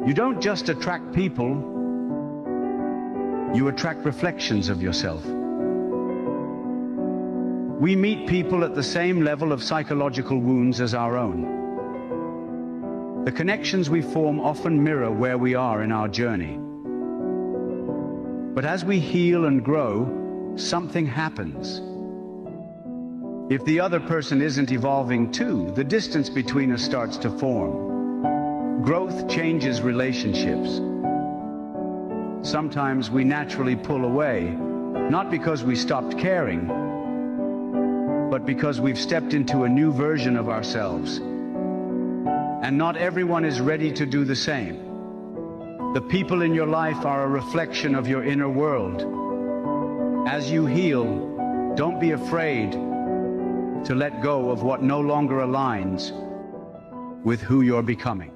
You don't just attract people, you attract reflections of yourself. We meet people at the same level of psychological wounds as our own. The connections we form often mirror where we are in our journey. But as we heal and grow, something happens. If the other person isn't evolving too, the distance between us starts to form. Growth changes relationships. Sometimes we naturally pull away, not because we stopped caring, but because we've stepped into a new version of ourselves. And not everyone is ready to do the same. The people in your life are a reflection of your inner world. As you heal, don't be afraid to let go of what no longer aligns with who you're becoming.